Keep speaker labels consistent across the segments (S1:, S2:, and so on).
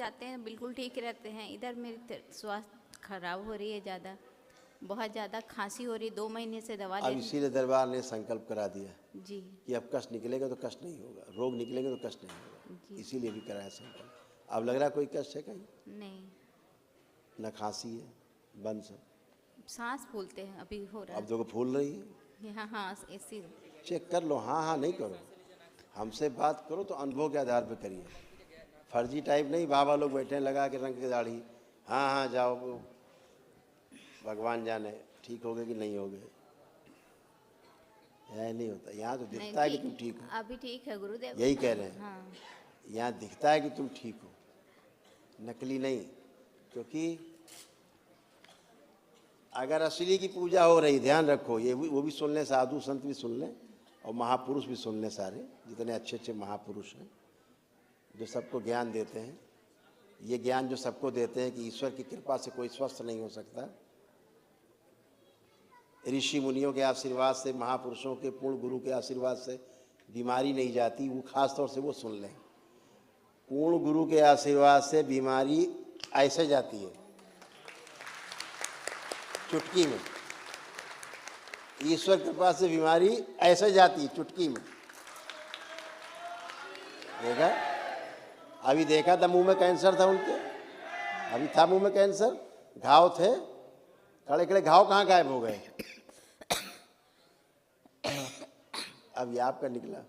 S1: जाते हैं बिल्कुल ठीक रहते हैं। इधर मेरी स्वास्थ्य खराब हो रही है, ज़्यादा बहुत ज़्यादा खांसी हो रही है, 2 महीने से दवा
S2: अब
S1: ले।
S2: इसीलिए दरबार ने संकल्प करा दिया
S1: जी
S2: कि अब कष्ट निकलेगा तो कष्ट नहीं होगा, रोग निकलेंगे तो कष्ट नहीं होगा,
S1: जी
S2: इसीलिए भी कराया संकल्प। अब लग रहा कोई कष्ट है कहीं?
S1: नहीं,
S2: न खांसी है, बंद सब।
S1: सांस फूलते हैं अभी हो रहा
S2: अब देखो फूल रही है,
S1: है। हाँ हाँ, इसी
S2: चेक कर लो। हाँ हाँ नहीं करो, हमसे बात करो तो अनुभव के आधार पर करिए। फर्जी टाइप नहीं, बाबा लोग बैठे हैं लगा के रंग के दाढ़ी, हाँ हाँ जाओ, भगवान जाने ठीक हो गए कि नहीं हो गए। यह नहीं होता, यहाँ तो
S1: नहीं,
S2: दिखता है कि तुम ठीक हो।
S1: अभी ठीक है गुरुदेव।
S2: यही कह रहे हैं,
S1: हाँ
S2: यहाँ दिखता है कि तुम ठीक हो, नकली नहीं। क्योंकि अगर असली की पूजा हो रही, ध्यान रखो, ये भी वो भी सुन लें, साधु संत भी सुन लें और महापुरुष भी सुन लें, सारे जितने अच्छे अच्छे महापुरुष हैं जो सबको ज्ञान देते हैं। ये ज्ञान जो सबको देते हैं कि ईश्वर की कृपा से कोई स्वस्थ नहीं हो सकता, ऋषि मुनियों के आशीर्वाद से, महापुरुषों के पूर्ण गुरु के आशीर्वाद से बीमारी नहीं जाती, वो खास तौर से वो सुन लें। पूर्ण गुरु के आशीर्वाद से बीमारी ऐसे जाती है, चुटकी में। ईश्वर कृपा से बीमारी ऐसे जाती है, चुटकी में। देखा, अभी देखा था मुंह में कैंसर था उनके, अभी था मुंह में कैंसर, घाव थे, खड़े खड़े घाव कहाँ गायब हो गए। अब ये आपका निकला।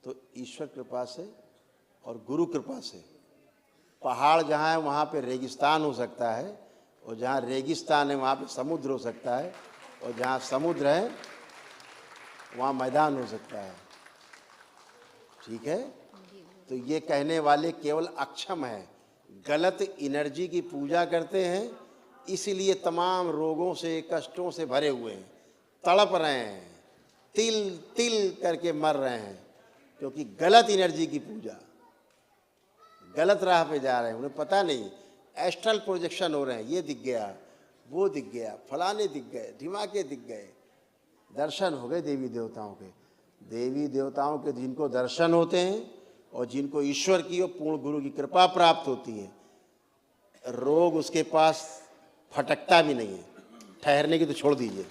S2: तो ईश्वर कृपा से और गुरु कृपा से पहाड़ जहाँ है वहाँ पे रेगिस्तान हो सकता है, और जहाँ रेगिस्तान है वहाँ पे समुद्र हो सकता है, और जहाँ समुद्र है वहाँ मैदान हो सकता है। ठीक है, तो ये कहने वाले केवल अक्षम है, गलत एनर्जी की पूजा करते हैं, इसलिए तमाम रोगों से, कष्टों से भरे हुए हैं, तड़प रहे हैं, तिल तिल करके मर रहे हैं, क्योंकि गलत एनर्जी की पूजा, गलत राह पे जा रहे हैं। उन्हें पता नहीं, एस्ट्रल प्रोजेक्शन हो रहे हैं, ये दिख गया, वो दिख गया, फलाने दिख गए, ढिमाके दिख गए। दर्शन हो गए देवी देवताओं के, देवी देवताओं के जिनको दर्शन होते हैं और जिनको ईश्वर की और पूर्ण गुरु की कृपा प्राप्त होती है, रोग उसके पास फटकता भी नहीं है। ठहरने की तो छोड़ दीजिए।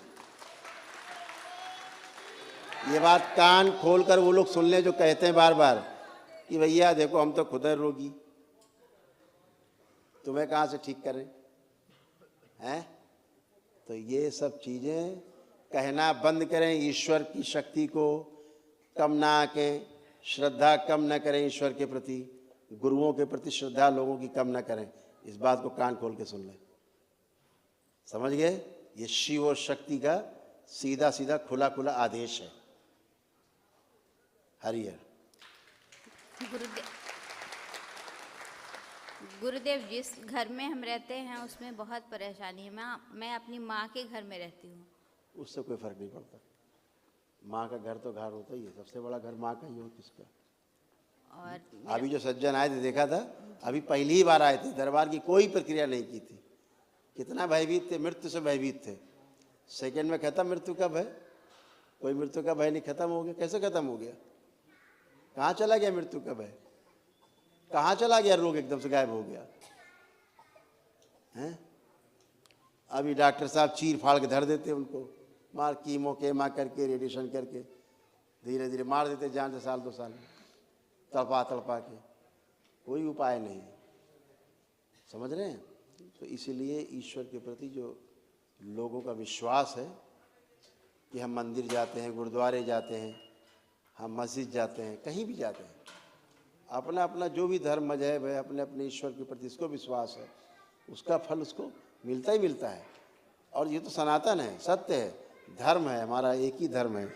S2: ये बात कान खोलकर वो लोग सुन लें जो कहते हैं बार बार कि भैया देखो हम तो खुद है रोगी, तुम्हें कहाँ से ठीक करें हैं। तो ये सब चीज़ें कहना बंद करें, ईश्वर की शक्ति को कम ना आंकें, श्रद्धा कम न करें ईश्वर के प्रति, गुरुओं के प्रति श्रद्धा लोगों की कम न करें। इस बात को कान खोल के सुन लें, समझ गए। ये शिव और शक्ति का सीधा सीधा खुला खुला आदेश है। हरिहर।
S1: गुरुदेव, जिस घर में हम रहते हैं उसमें बहुत परेशानी है। मैं अपनी माँ के घर में रहती हूँ।
S2: उससे कोई फर्क नहीं पड़ता, माँ का घर तो घर होता ही है, सबसे बड़ा घर माँ का ही हो किसका।
S1: और
S2: अभी जो सज्जन आए थे देखा था, अभी पहली ही बार आए थे, दरबार की कोई प्रक्रिया नहीं की थी। कितना भयभीत थे, मृत्यु से भयभीत थे। सेकंड में खत्म मृत्यु का भय, कोई मृत्यु का भय नहीं, खत्म हो गया। कैसे खत्म हो गया, कहाँ चला गया मृत्यु का भय, कहाँ चला गया रोग, एकदम से गायब हो गया हैं। अभी डॉक्टर साहब चीर फाड़ के धर देते उनको, मार कीमो केमा करके, रेडिएशन करके धीरे धीरे मार देते जान से, साल 2 साल में तड़पा तड़पा के, कोई उपाय नहीं। समझ रहे हैं। तो इसीलिए ईश्वर के प्रति जो लोगों का विश्वास है कि हम मंदिर जाते हैं, गुरुद्वारे जाते हैं, हम मस्जिद जाते हैं, कहीं भी जाते हैं, अपना अपना जो भी धर्म मजहब है, अपने अपने ईश्वर के प्रति इसको विश्वास है, उसका फल उसको मिलता ही मिलता है। और ये तो सनातन है, सत्य है, धर्म है, हमारा एक ही धर्म है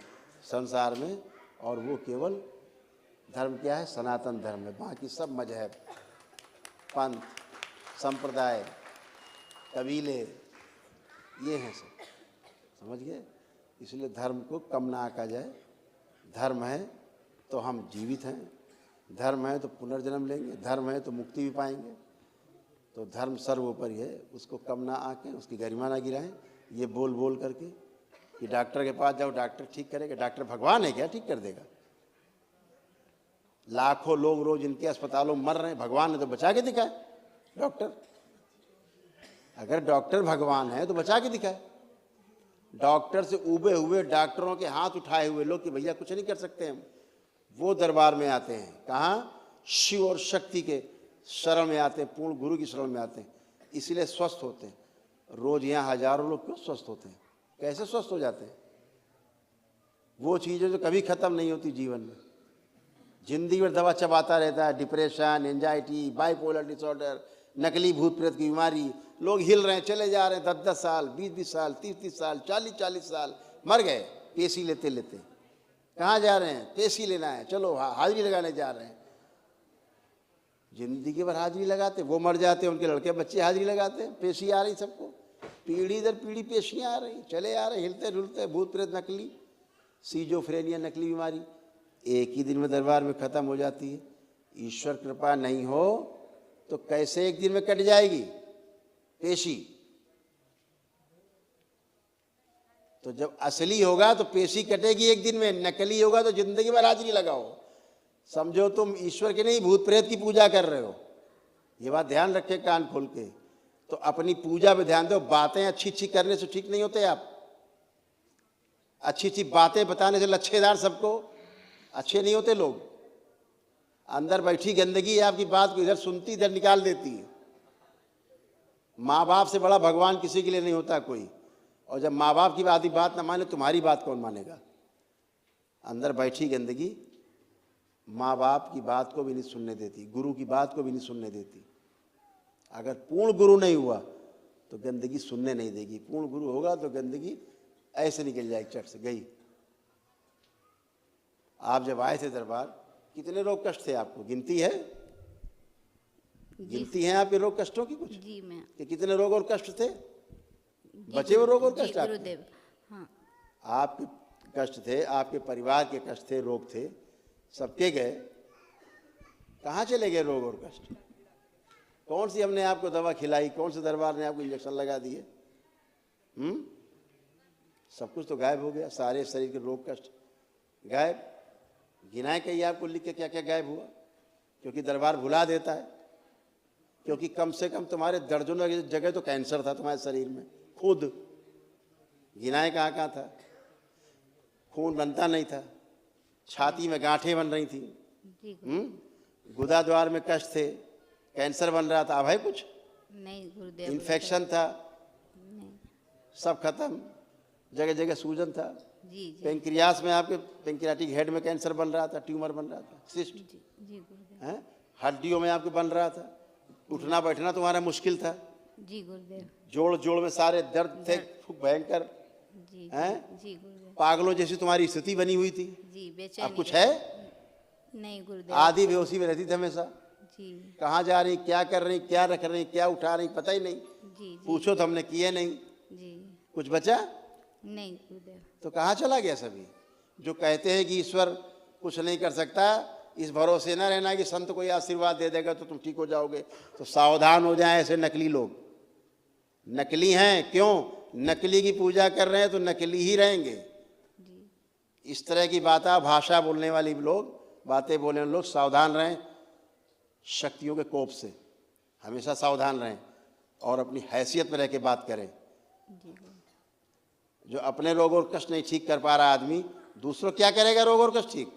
S2: संसार में, और वो केवल धर्म क्या है, सनातन धर्म है। बाकी सब मजहब, पंथ, संप्रदाय, कबीले, ये हैं सब, समझ गए। इसलिए धर्म को कम ना आका जाए। धर्म है तो हम जीवित हैं, धर्म है तो पुनर्जन्म लेंगे, धर्म है तो मुक्ति भी पाएंगे। तो धर्म सर्वोपरि है, उसको कम ना आके, उसकी गरिमा ना गिराएं। ये बोल बोल करके कि डॉक्टर के पास जाओ, डॉक्टर ठीक करेगा, डॉक्टर भगवान है क्या, ठीक कर देगा। लाखों लोग रोज इनके अस्पतालों में मर रहे हैं, भगवान ने तो बचा के दिखाए। डॉक्टर, अगर डॉक्टर भगवान है तो बचा के दिखाए। डॉक्टर से उबे हुए, डॉक्टरों के हाथ उठाए हुए लोग कि भैया कुछ नहीं कर सकते हम, वो दरबार में आते हैं। कहाँ? शिव और शक्ति के शरण में आते हैं, पूर्ण गुरु की शरण में आते हैं, इसलिए स्वस्थ होते हैं। रोज यहाँ हजारों लोग क्यों स्वस्थ होते हैं? कैसे स्वस्थ हो जाते हैं? वो चीज़ें जो कभी खत्म नहीं होती जीवन में। जिंदगी भर दवा चबाता रहता है, डिप्रेशन, एंजाइटी, बाइपोलर डिसऑर्डर, नकली भूत प्रेत की बीमारी। लोग हिल रहे हैं, चले जा रहे हैं, 10-10 साल, 20-20 साल, 30-30 साल, 40-40 साल मर गए पेशी लेते लेते। कहाँ जा रहे हैं? पेशी लेना है, चलो हाजिरी लगाने जा रहे हैं। जिंदगी भर हाजिरी लगाते, वो मर जाते हैं, उनके लड़के बच्चे हाजिरी लगाते हैं, पेशी आ रही सबको, पीढ़ी दर पीढ़ी पेशियाँ आ रही, चले आ रहे, हिलते डुलते, भूत प्रेत नकली, सीजोफ्रेनिया नकली बीमारी एक ही दिन में दरबार में खत्म हो जाती है। ईश्वर कृपा नहीं हो तो कैसे एक दिन में कट जाएगी पेशी? तो जब असली होगा तो पेशी कटेगी एक दिन में, नकली होगा तो जिंदगी भर हाजिरी लगाओ। समझो तुम ईश्वर के नहीं भूत प्रेत की पूजा कर रहे हो, ये बात ध्यान रखे कान खोल के। तो अपनी पूजा पे ध्यान दो। बातें अच्छी अच्छी करने से ठीक नहीं होते आप, अच्छी अच्छी बातें बताने से लच्छेदार सबको अच्छे नहीं होते लोग। अंदर बैठी गंदगी है आपकी बात को इधर सुनती इधर निकाल देती है। माँ बाप से बड़ा भगवान किसी के लिए नहीं होता कोई, और जब माँ बाप की आधी बात ना माने तुम्हारी बात कौन मानेगा? अंदर बैठी गंदगी माँ बाप की बात को भी नहीं सुनने देती, गुरु की बात को भी नहीं सुनने देती। अगर पूर्ण गुरु नहीं हुआ तो गंदगी सुनने नहीं देगी, पूर्ण गुरु होगा तो गंदगी ऐसे निकल जाएगी, चट से गई। आप जब आए थे दरबार, कितने रोग कष्ट थे आपको? गिनती है? गिनती है आपके रोग कष्टों की कुछ?
S1: जी मैं
S2: कि कितने रोग और कष्ट थे? बचे हुए रोग और
S1: जी
S2: कष्ट आपके?
S1: गुरुदेव, हाँ
S2: आपके कष्ट थे, आपके परिवार के कष्ट थे, रोग थे, सबके गए। कहाँ चले गए रोग और कष्ट? कौन सी हमने आपको दवा खिलाई? कौन से दरबार ने आपको इंजेक्शन लगा दिए? सब कुछ तो गायब हो गया, सारे शरीर के रोग कष्ट गायब। गिनाए कहिए आपको लिख के क्या क्या गायब हुआ? क्योंकि दरबार भुला देता है। क्योंकि कम से कम तुम्हारे दर्जनों जगह तो कैंसर था तुम्हारे शरीर में, खुद गिनाए कहाँ कहाँ था। खून बनता नहीं था, छाती में गांठें बन रही थी, गुदा द्वार में कष्ट थे, कैंसर बन रहा था। अब है कुछ?
S1: नहीं गुरुदेव,
S2: इन्फेक्शन था,
S1: नहीं।
S2: सब खत्म, जगह जगह सूजन था।
S1: जी जी
S2: पेंक्रियास में आपके पेंक्रियाटिक हेड में कैंसर बन रहा था, ट्यूमर बन रहा था, सिस्ट
S1: जी जी गुरुदेव,
S2: है, हड्डियों में आपके बन रहा था, उठना बैठना तुम्हारा मुश्किल था,
S1: जी गुरुदेव,
S2: जोड़ जोड़ में सारे दर्द थे खूब भयंकर,
S1: जी
S2: हैं?
S1: जी गुरुदेव,
S2: पागलों जैसी तुम्हारी स्थिति बनी हुई थी।
S1: जी
S2: अब
S1: बेचैनी
S2: कुछ है?
S1: नहीं गुरुदेव,
S2: आधी बेहोशी में रहती थी हमेशा।
S1: जी
S2: कहाँ जा रही, क्या कर रही, क्या रख रही, क्या उठा रही, पता ही नहीं।
S1: जी जी
S2: पूछो तो हमने किए नहीं।
S1: जी
S2: कुछ बचा?
S1: नहीं गुरुदेव,
S2: तो कहाँ चला गया सभी? जो कहते हैं कि ईश्वर कुछ नहीं कर सकता, इस भरोसे न रहना कि संत कोई आशीर्वाद दे देगा तो तुम ठीक हो जाओगे। तो सावधान हो जाएं ऐसे नकली लोग। नकली हैं, क्यों? नकली की पूजा कर रहे हैं तो नकली ही रहेंगे।
S1: जी
S2: इस तरह की भाषा बोलने वाली लोग, बातें बोलने वाले लोग सावधान रहें। शक्तियों के कोप से हमेशा सावधान रहें और अपनी हैसियत में रह के बात करें।
S1: जी गुरुदेव,
S2: जो अपने रोग और कष्ट नहीं ठीक कर पा रहा आदमी, दूसरों क्या करेगा रोग और कष्ट ठीक?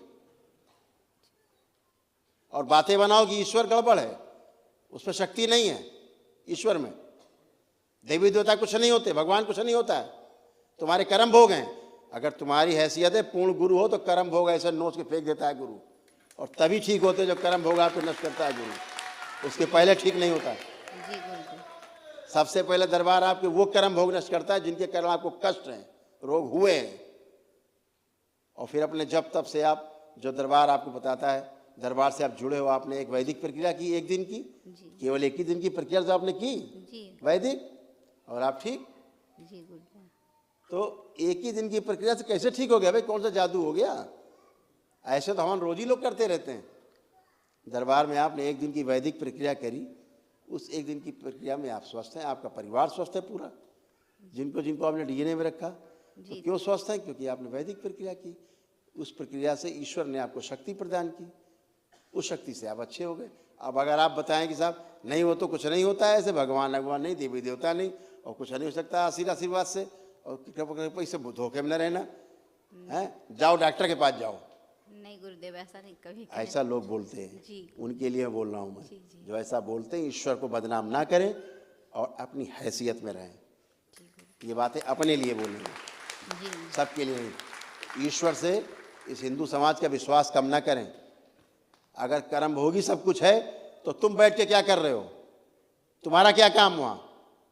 S2: और बातें बनाओ कि ईश्वर गड़बड़ है, उसमें शक्ति नहीं है। ईश्वर में देवी देवता कुछ नहीं होते, भगवान कुछ नहीं होता है, तुम्हारे कर्म भोग हैं। अगर तुम्हारी हैसियत है पूर्ण गुरु हो तो कर्म भोग ऐसे नोच के फेंक देता है गुरु, और तभी ठीक होते जब कर्म भोग आपको नष्ट करता है गुरु, उसके पहले ठीक नहीं होता।
S1: जी गुरुदेव,
S2: सबसे पहले दरबार आपके वो कर्म भोग नष्ट करता है जिनके कर्म आपको कष्ट हैं, रोग हुए हैं। और फिर अपने जब तब से आप, जो दरबार आपको बताता है, दरबार से आप जुड़े हो, आपने एक वैदिक प्रक्रिया की एक दिन की,
S1: जी
S2: केवल एक ही दिन की प्रक्रिया जो आपने की
S1: जी
S2: वैदिक, और आप ठीक।
S1: जी गुरुदेव,
S2: तो एक ही दिन की प्रक्रिया से कैसे ठीक हो गया भाई? कौन सा जादू हो गया? ऐसे तो हम रोज ही लोग करते रहते हैं। दरबार में आपने एक दिन की वैदिक प्रक्रिया करी, उस एक दिन की प्रक्रिया में आप स्वस्थ हैं, आपका परिवार स्वस्थ है पूरा। जिनको जिनको आपने डीएनए में रखा तो क्यों स्वस्थ है? क्योंकि आपने वैदिक प्रक्रिया की। उस प्रक्रिया से ईश्वर ने आपको शक्ति प्रदान की। उस शक्ति से आप अच्छे हो गए। अब अगर आप बताएं कि साहब नहीं वो तो कुछ नहीं होता है, ऐसे भगवान भगवान नहीं, देवी देवता नहीं, और कुछ नहीं हो सकता आशीर्वाद से, और इससे धोखे में न रहना है, जाओ डॉक्टर के पास जाओ।
S1: नहीं गुरुदेव, ऐसा नहीं कभी कहे।
S2: ऐसा लोग बोलते हैं
S1: जी।
S2: उनके लिए बोल रहा हूँ मैं।
S1: जी, जी।
S2: जो ऐसा बोलते हैं ईश्वर को बदनाम ना करें और अपनी हैसियत में रहें। ये बातें अपने लिए बोलेंगे,
S1: जी
S2: सबके लिए नहीं। ईश्वर से इस हिंदू समाज का विश्वास कम ना करें। अगर कर्म भोगी सब कुछ है तो तुम बैठ के क्या कर रहे हो? तुम्हारा क्या काम वहाँ?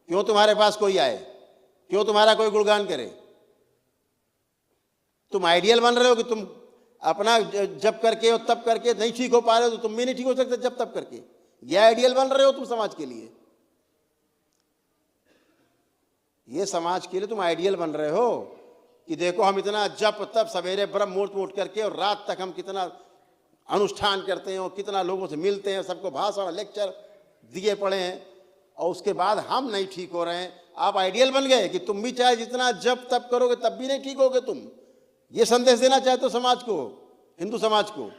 S2: क्यों तुम्हारे पास कोई आए? क्यों तुम्हारा कोई गुणगान करे? तुम आइडियल बन रहे हो कि तुम अपना जब करके और तब करके नहीं ठीक हो पा रहे हो, तो तुम भी नहीं ठीक हो सकते जब तब करके। ये आइडियल बन रहे हो तुम समाज के लिए, ये समाज के लिए तुम आइडियल बन रहे हो कि देखो हम इतना जप तप सवेरे ब्रह्म मुहूर्त में उठ करके और रात तक हम कितना अनुष्ठान करते हैं और कितना लोगों से मिलते हैं, सबको भाषण लेक्चर दिए पड़े हैं, और उसके बाद हम नहीं ठीक हो रहे हैं। आप आइडियल बन गए कि तुम भी चाहे जितना जप तप करोगे तब भी नहीं ठीक होगे तुम। ये संदेश देना चाहते हो समाज को, हिंदू समाज को।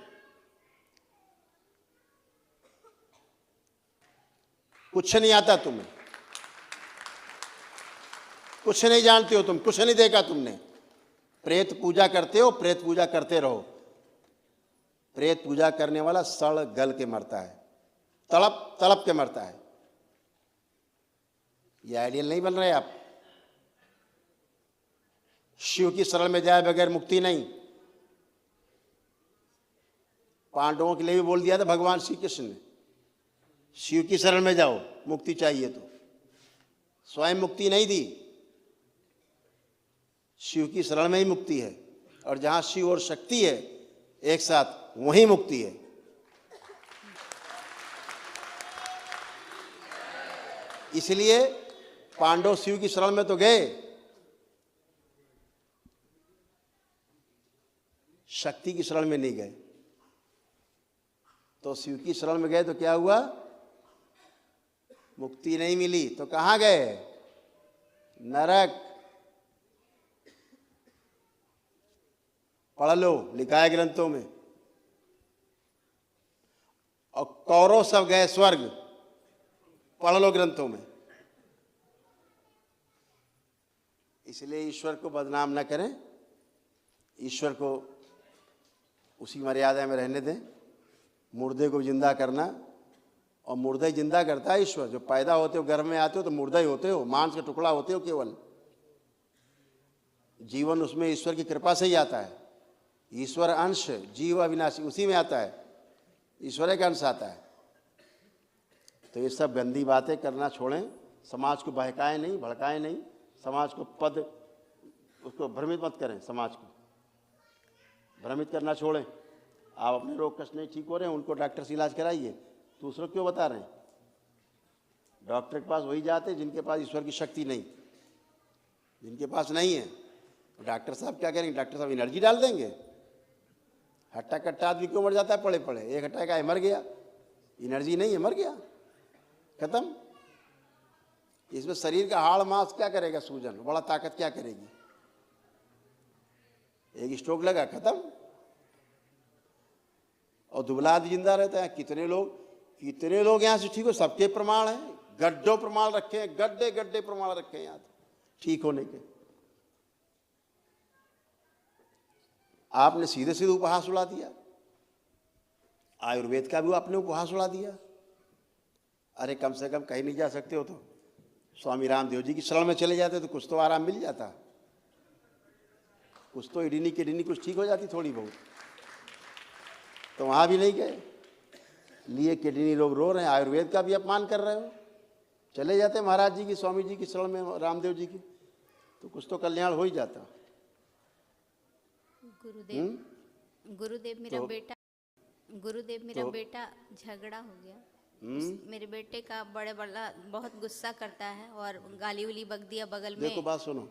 S2: कुछ नहीं आता तुम्हें, कुछ नहीं जानते हो तुम, कुछ नहीं देखा तुमने। प्रेत पूजा करते हो, प्रेत पूजा करते रहो। प्रेत पूजा करने वाला सड़ गल के मरता है, तड़प तड़प के मरता है। ये आइडियल नहीं बन रहे आप। शिव की शरण में जाए बगैर मुक्ति नहीं। पांडवों के लिए भी बोल दिया था भगवान श्री कृष्ण ने, शिव की शरण में जाओ, मुक्ति चाहिए तो। स्वयं मुक्ति नहीं दी, शिव की शरण में ही मुक्ति है, और जहां शिव और शक्ति है एक साथ, वहीं मुक्ति है। इसलिए पांडव शिव की शरण में तो गए, शक्ति की शरण में नहीं गए। तो शिव की शरण में गए तो क्या हुआ? मुक्ति नहीं मिली तो कहां गए? नरक। पढ़ लो, लिखा है ग्रंथों में। और कौरव सब गए स्वर्ग, पढ़ लो ग्रंथों में। इसलिए ईश्वर को बदनाम न करें, ईश्वर को उसी मर्यादा में रहने दें। मुर्दे को जिंदा करना, और मुर्दा ही जिंदा करता है ईश्वर। जो पैदा होते हो, गर्भ में आते हो तो मुर्दा ही होते हो, मांस का टुकड़ा होते हो केवल। जीवन उसमें ईश्वर की कृपा से ही आता है। ईश्वर अंश, जीव अविनाशी, उसी में आता है, ईश्वर का अंश आता है। तो ये सब गंदी बातें करना छोड़ें। समाज को बहकाएं नहीं, भड़काएं नहीं, समाज को उसको भ्रमित मत करें। समाज को भ्रमित करना छोड़ें। आप अपने रोग कष्ट नहीं ठीक हो रहे हैं, उनको डॉक्टर से इलाज कराइए। दूसरों क्यों बता रहे हैं? डॉक्टर के पास वही जाते हैं जिनके पास ईश्वर की शक्ति नहीं, जिनके पास नहीं है। तो डॉक्टर साहब क्या करेंगे? डॉक्टर साहब एनर्जी डाल देंगे। हट्टा कट्टा आदमी क्यों मर जाता है? पड़े पड़े एक हट्टा का है, मर गया, एनर्जी नहीं है, मर गया, खत्म। इसमें शरीर का हाड़ मांस क्या करेगा? सूजन, बड़ा ताकत क्या करेगी? एक स्ट्रोक लगा, खत्म। और दुबला आदमी जिंदा रहता है। कितने लोग यहाँ से ठीक हो, सबके प्रमाण हैं, गड्ढों प्रमाण रखे हैं, गड्ढे गड्ढे प्रमाण रखे हैं यहाँ ठीक होने के। आपने सीधे सीधे उपहास उड़ा दिया, आयुर्वेद का भी आपने उपहास उड़ा दिया। अरे कम से कम कहीं नहीं जा सकते हो तो स्वामी रामदेव जी की शरण में चले जाते तो कुछ तो आराम मिल जाता, कुछ तो इडनी किडनी कुछ ठीक हो जाती थोड़ी बहुत। तो वहां भी नहीं गए, लिए किडनी लोग रो रहे हैं, आयुर्वेद का भी अपमान कर रहे हो। चले जाते महाराज जी की, स्वामी जी की शरण में, रामदेव जी की, तो कुछ तो कल्याण हो ही जाता।
S1: गुरुदेव मेरा बेटा झगड़ा हो गया। मेरे बेटे का बड़ा बहुत गुस्सा करता है और गाली उली बक दिया बगल में।
S2: देखो बात सुनो,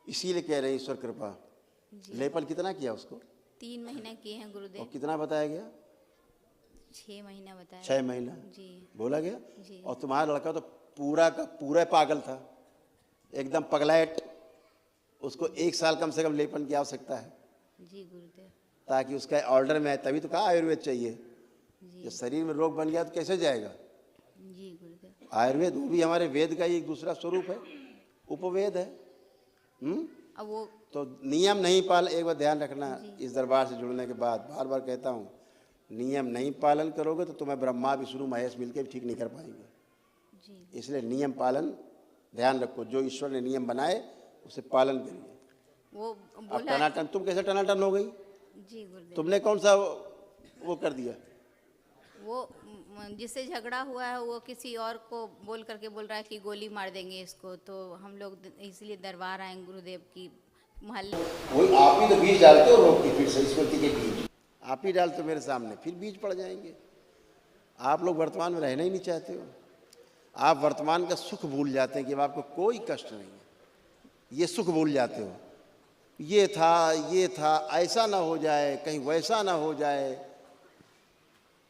S2: इसीलिए कह रहे हैं ईश्वर कृपा। लेपन कितना किया उसको?
S1: 3 महीना किए हैं गुरुदेव।
S2: और कितना बताया गया?
S1: 6 महीना बताया।
S2: 6 महीना
S1: जी
S2: बोला गया
S1: जी।
S2: और तुम्हारा लड़का तो पूरा का पूरा पागल था, एकदम पगलैट। उसको 1 साल कम से कम लेपन की आवश्यकता है,
S1: जी गुरुदेव।
S2: ताकि उसका ऑर्डर में आए, तभी तो कहा आयुर्वेद चाहिए।
S1: जी
S2: जब शरीर में रोग बन गया तो कैसे जाएगा?
S1: जी गुरुदेव।
S2: आयुर्वेद वो भी हमारे वेद का ही एक दूसरा स्वरूप है, उपवेद है।
S1: अब वो
S2: तो नियम नहीं पाल, एक बार ध्यान रखना, इस दरबार से जुड़ने के बाद बार बार कहता हूँ, नियम नहीं पालन करोगे तो तुम्हें ब्रह्मा विष्णु महेश मिलकर भी ठीक नहीं कर पाएंगे।
S1: जी
S2: इसलिए नियम पालन ध्यान रखो, जो ईश्वर ने नियम बनाए उसे पालन करिए।
S1: वो
S2: अब
S1: बोला
S2: टनाटन, तुम कैसे टनाटन हो गई?
S1: जी गुरुदेव।
S2: तुमने कौन सा वो कर दिया?
S1: वो जिससे झगड़ा हुआ है वो किसी और को बोल करके बोल रहा है कि गोली मार देंगे इसको, तो हम लोग इसलिए दरबार आए गुरुदेव की मोहल्ले।
S2: वही आप ही तो बीज डालते हो रोग की, फिर से स्मृति के बीज आप ही डालते हो मेरे सामने, फिर बीज पड़ जाएंगे। आप लोग वर्तमान में रहना ही नहीं चाहते हो। आप वर्तमान का सुख भूल जाते हैं कि अब आपको कोई कष्ट नहीं है, ये सुख भूल जाते हो। ये था, ऐसा ना हो जाए, कहीं वैसा ना हो जाए,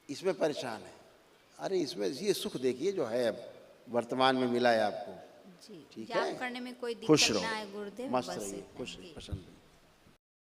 S2: इसमें परेशान है। अरे इसमें ये सुख देखिए जो है अब वर्तमान में मिला है आपको।
S1: जी
S2: ठीक
S1: जाप
S2: है,
S1: करने में कोई
S2: खुश
S1: दिक्कत
S2: रहो,
S1: ना आए गुरुदेव,
S2: मस्त
S1: बस
S2: रहिए,
S1: इतना
S2: खुश
S1: ही।
S2: रहिए, प्रसन्न रहिए।